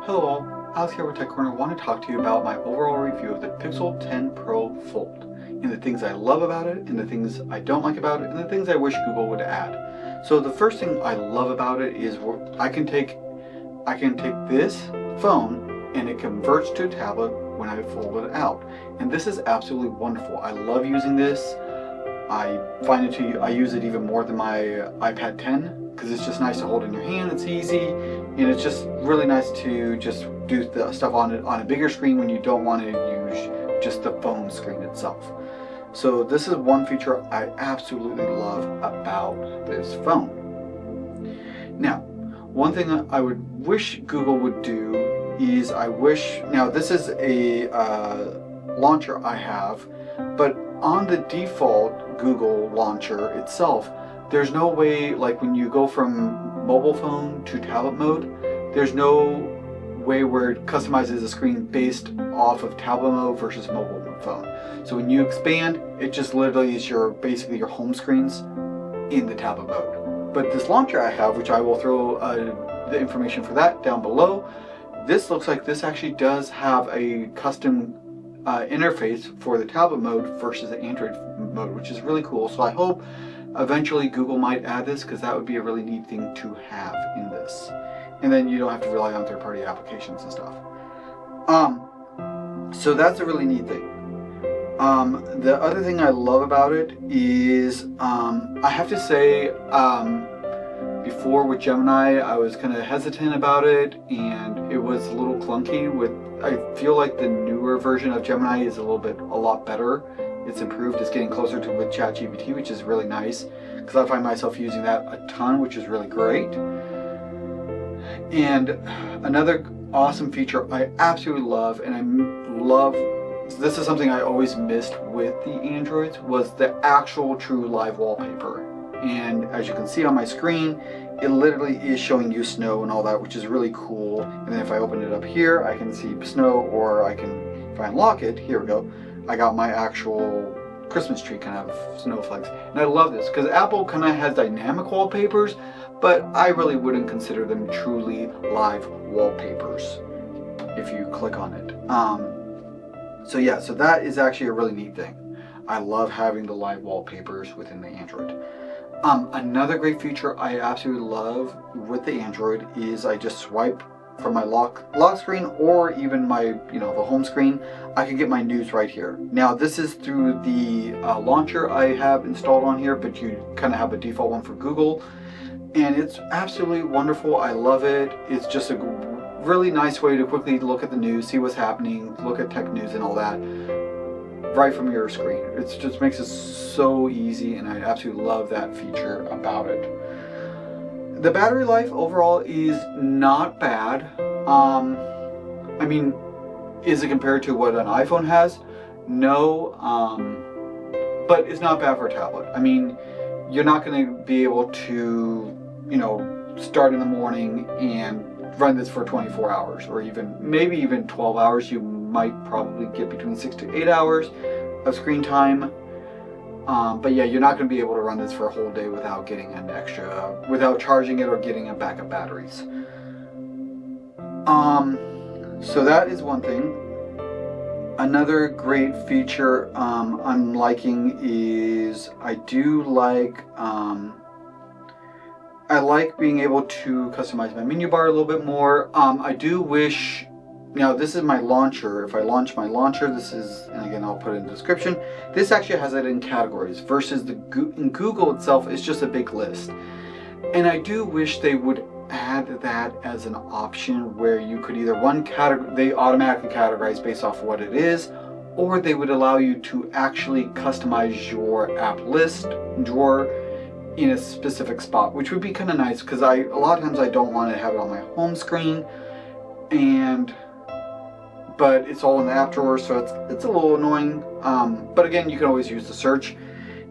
Hello all, Alex here with Tech Corner. I want to talk to you about my overall review of the Pixel 10 Pro Fold, and the things I love about it, and the things I don't like about it, and the things I wish Google would add. So the first thing I love about it is I can take this phone and it converts to a tablet when I fold it out. And this is absolutely wonderful. I love using this. I use it even more than my iPad 10 because it's just nice to hold in your hand. It's easy, and it's just really nice to just do the stuff on a bigger screen when you don't want to use just the phone screen itself. So this is one feature I absolutely love about this phone. Now, one thing I would wish Google would do is now this is a launcher I have, but on the default Google launcher itself, there's no way, like when you go from mobile phone to tablet mode, there's no way where it customizes the screen based off of tablet mode versus mobile phone. So when you expand, it just literally is basically your home screens in the tablet mode. But this launcher I have, which I will throw the information for that down below, this looks like this actually does have a custom interface for the tablet mode versus the Android mode, which is really cool. So I hope eventually Google might add this, because that would be a really neat thing to have in this. And then you don't have to rely on third-party applications and stuff. So that's a really neat thing. The other thing I love about it is, I have to say, before with Gemini, I was kind of hesitant about it, and it was a little clunky. I feel like the newer version of Gemini is a lot better. It's improved. It's getting closer to with ChatGPT, which is really nice, because I find myself using that a ton, which is really great. And another awesome feature I absolutely love, this is something I always missed with the Androids, was the actual true live wallpaper. And as you can see on my screen, it literally is showing you snow and all that, which is really cool. And then if I open it up here, I can see snow, or if I unlock it, here we go, I got my actual Christmas tree kind of snowflakes. And I love this because Apple kind of has dynamic wallpapers, but I really wouldn't consider them truly live wallpapers if you click on it. So that is actually a really neat thing. I love having the live wallpapers within the Android. Another great feature I absolutely love with the Android is I just swipe from my lock screen, or even my the home screen. I can get my news right here. Now this is through the launcher I have installed on here, but you kind of have a default one for Google, and it's absolutely wonderful. I love it. It's just a really nice way to quickly look at the news, see what's happening, look at tech news and all that right from your screen. It just makes it so easy, and I absolutely love that feature about it. The battery life overall is not bad. I mean, is it compared to what an iPhone has? No, but it's not bad for a tablet. I mean, you're not going to be able to, start in the morning and run this for 24 hours, or maybe even 12 hours. You might probably get between 6 to 8 hours of screen time. But yeah, you're not going to be able to run this for a whole day without getting without charging it or getting a backup batteries. So that is one thing. Another great feature I'm liking is I like being able to customize my menu bar a little bit more. I do wish. Now this is my launcher. If I launch my launcher, and again I'll put it in the description, this actually has it in categories, versus in Google itself, it's just a big list. And I do wish they would add that as an option, where you could either they automatically categorize based off of what it is, or they would allow you to actually customize your app list drawer in a specific spot, which would be kind of nice, because a lot of times I don't want to have it on my home screen, but it's all in the app drawer, so it's a little annoying. But again, you can always use the search.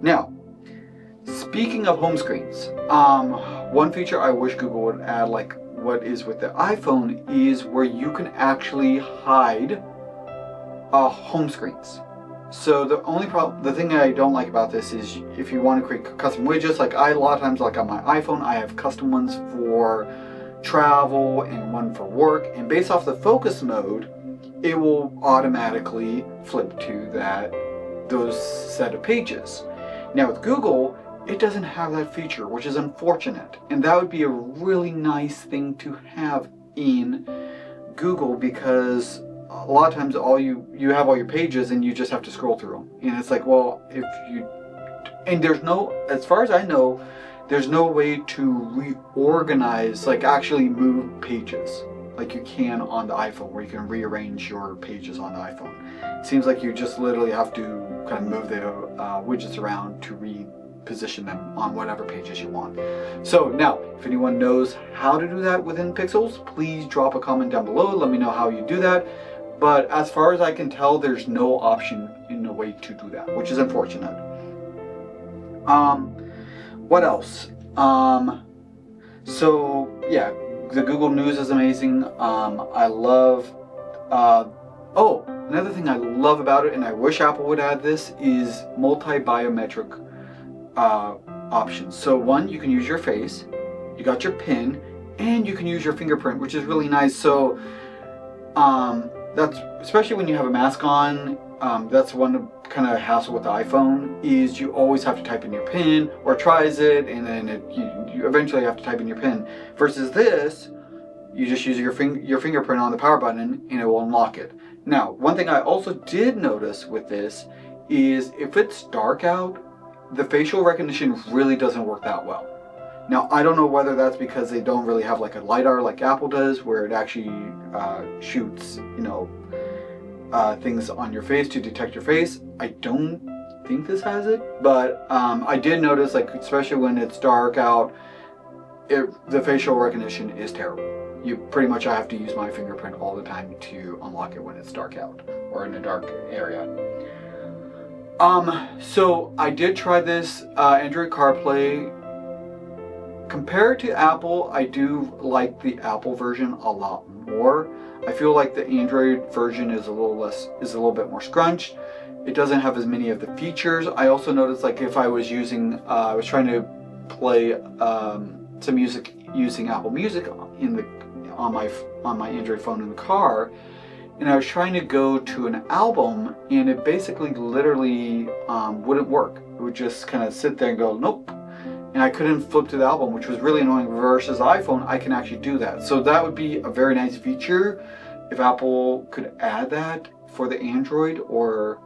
Now, speaking of home screens, one feature I wish Google would add, like what is with the iPhone, is where you can actually hide home screens. So the thing I don't like about this is if you want to create custom widgets, like a lot of times, like on my iPhone, I have custom ones for travel and one for work. And based off the focus mode, it will automatically flip to those set of pages. Now with Google, it doesn't have that feature, which is unfortunate. And that would be a really nice thing to have in Google, because a lot of times you have all your pages and you just have to scroll through them. And it's like, well, there's no, as far as I know, there's no way to reorganize, like actually move pages like you can on the iPhone, where you can rearrange your pages on the iPhone. It seems like you just literally have to kind of move the widgets around to reposition them on whatever pages you want. So now, if anyone knows how to do that within Pixels, please drop a comment down below. Let me know how you do that. But as far as I can tell, there's no option in a way to do that, which is unfortunate. What else? So yeah, the Google News is amazing. I love, another thing I love about it, and I wish Apple would add this, is multi-biometric options. So one, you can use your face, you got your PIN, and you can use your fingerprint, which is really nice. So that's, especially when you have a mask on, that's one kind of hassle with the iPhone, is you always have to type in your PIN, or it tries it, and then you eventually have to type in your PIN. Versus this, you just use your fingerprint on the power button and it will unlock it. Now, one thing I also did notice with this is if it's dark out, the facial recognition really doesn't work that well. Now, I don't know whether that's because they don't really have like a LiDAR like Apple does, where it actually shoots, things on your face to detect your face. I don't think this has it, but I did notice, like, especially when it's dark out, the facial recognition is terrible. I have to use my fingerprint all the time to unlock it when it's dark out or in a dark area. So I did try this Android CarPlay. Compared to Apple, I do like the Apple version a lot more. I feel like the Android version is a little bit more scrunched. It doesn't have as many of the features. I also noticed, like, if I was trying to play some music using Apple Music on my Android phone in the car, and I was trying to go to an album, and it basically literally wouldn't work. It would just kind of sit there and go, nope. And I couldn't flip to the album, which was really annoying. Versus iPhone, I can actually do that. So that would be a very nice feature if Apple could add that for the Android, or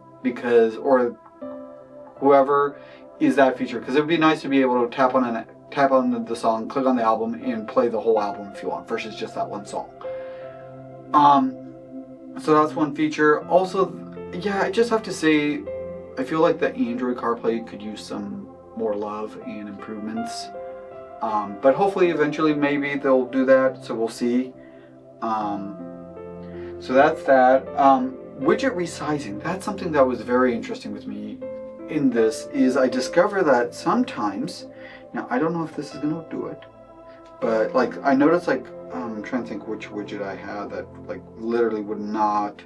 whoever is that feature, because it would be nice to be able to tap on the song, click on the album, and play the whole album if you want, versus just that one song. So that's one feature. Also, yeah, I just have to say, I feel like the Android CarPlay could use some more love and improvements, but hopefully eventually maybe they'll do that, so we'll see. So that's that. Widget resizing, that's something that was very interesting with me in this, is I discovered that sometimes, now I don't know if this is going to do it, but like I noticed, like I'm trying to think which widget I had that like literally would not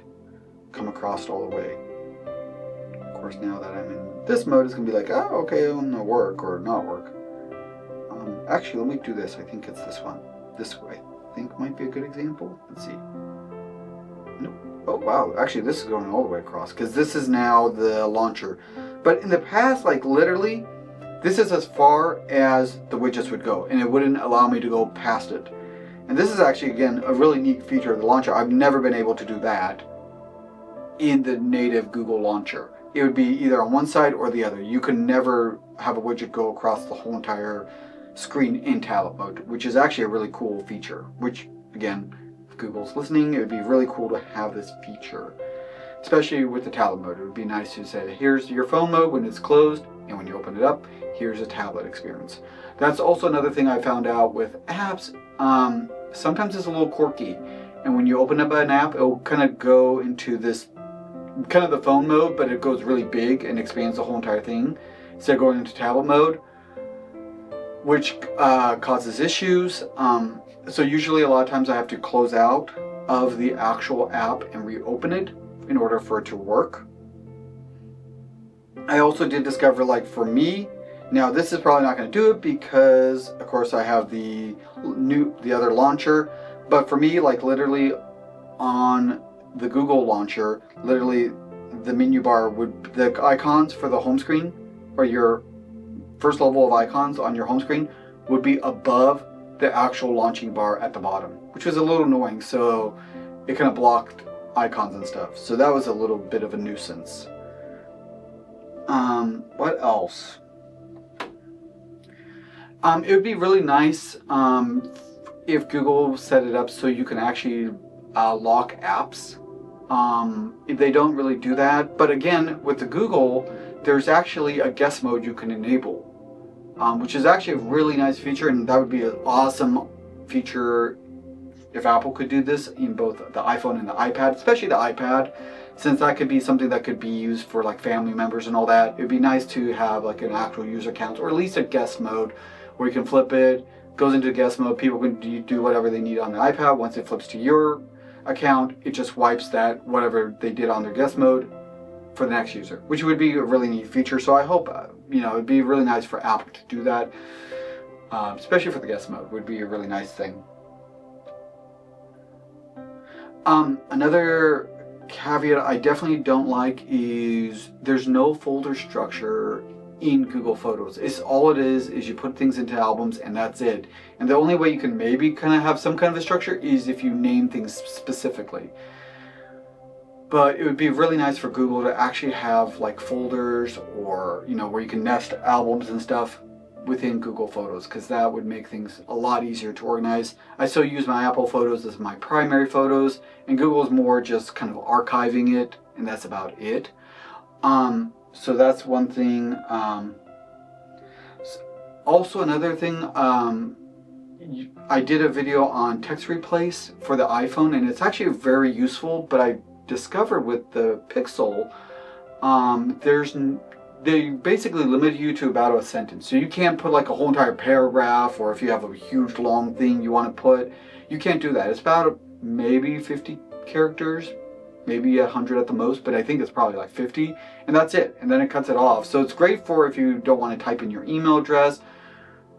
come across all the way. Of course, now that I'm in this mode, it's going to be like, oh, okay, it'll not work or not work. Actually, let me do this. I think it's this one. This way, I think might be a good example. Let's see. Nope. Oh, wow. Actually, this is going all the way across, because this is now the launcher. But in the past, like literally, this is as far as the widgets would go, and it wouldn't allow me to go past it. And this is actually, again, a really neat feature of the launcher. I've never been able to do that in the native Google launcher. It would be either on one side or the other. You could never have a widget go across the whole entire screen in tablet mode, which is actually a really cool feature, which, again, if Google's listening, it would be really cool to have this feature, especially with the tablet mode. It would be nice to say, here's your phone mode when it's closed, and when you open it up, here's a tablet experience. That's also another thing I found out with apps. Sometimes it's a little quirky, and when you open up an app, it'll kind of go into this kind of the phone mode, but it goes really big and expands the whole entire thing instead of going into tablet mode, which causes issues. So usually a lot of times I have to close out of the actual app and reopen it in order for it to work. I also did discover, like for me, Now this is probably not going to do it because of course I have the other launcher, but for me, like literally on the Google launcher, literally the menu bar the icons for the home screen, or your first level of icons on your home screen, would be above the actual launching bar at the bottom, which was a little annoying. So it kind of blocked icons and stuff. So that was a little bit of a nuisance. What else? It would be really nice if Google set it up so you can actually lock apps. They don't really do that. But again, with the Google, there's actually a guest mode you can enable, which is actually a really nice feature, and that would be an awesome feature if Apple could do this in both the iPhone and the iPad, especially the iPad, since that could be something that could be used for like family members and all that. It'd be nice to have like an actual user account, or at least a guest mode, where you can flip it, goes into guest mode, people can do whatever they need on the iPad. Once it flips to your account, it just wipes that whatever they did on their guest mode for the next user, which would be a really neat feature. So I hope it'd be really nice for Apple to do that, especially for the guest mode. Would be a really nice thing. Another caveat I definitely don't like is there's no folder structure in Google Photos. All it is you put things into albums and that's it. And the only way you can maybe kind of have some kind of a structure is if you name things specifically. But it would be really nice for Google to actually have like folders, or where you can nest albums and stuff within Google Photos, because that would make things a lot easier to organize. I still use my Apple Photos as my primary photos, and Google's more just kind of archiving it, and that's about it. So that's one thing. Also another thing, I did a video on text replace for the iPhone, and it's actually very useful, but I discovered with the Pixel, they basically limit you to about a sentence. So you can't put like a whole entire paragraph, or if you have a huge long thing you want to put, you can't do that. It's about maybe 50 characters, maybe 100 at the most, but I think it's probably like 50, and that's it. And then it cuts it off. So it's great for if you don't want to type in your email address,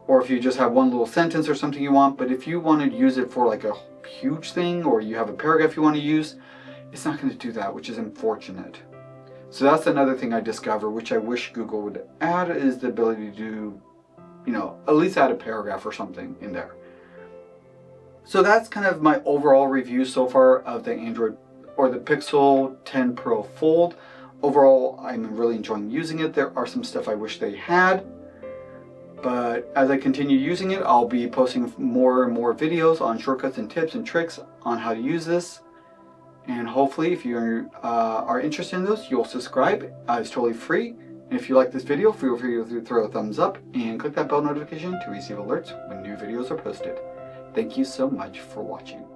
or if you just have one little sentence or something you want. But if you want to use it for like a huge thing, or you have a paragraph you want to use, it's not going to do that, which is unfortunate. So that's another thing I discovered, which I wish Google would add, is the ability to do, at least add a paragraph or something in there. So that's kind of my overall review so far of the Android, or the Pixel 10 Pro Fold. Overall, I'm really enjoying using it. There are some stuff I wish they had, but as I continue using it, I'll be posting more and more videos on shortcuts and tips and tricks on how to use this. And hopefully, if you are interested in those, you'll subscribe. It's totally free. And if you like this video, feel free to throw a thumbs up and click that bell notification to receive alerts when new videos are posted. Thank you so much for watching.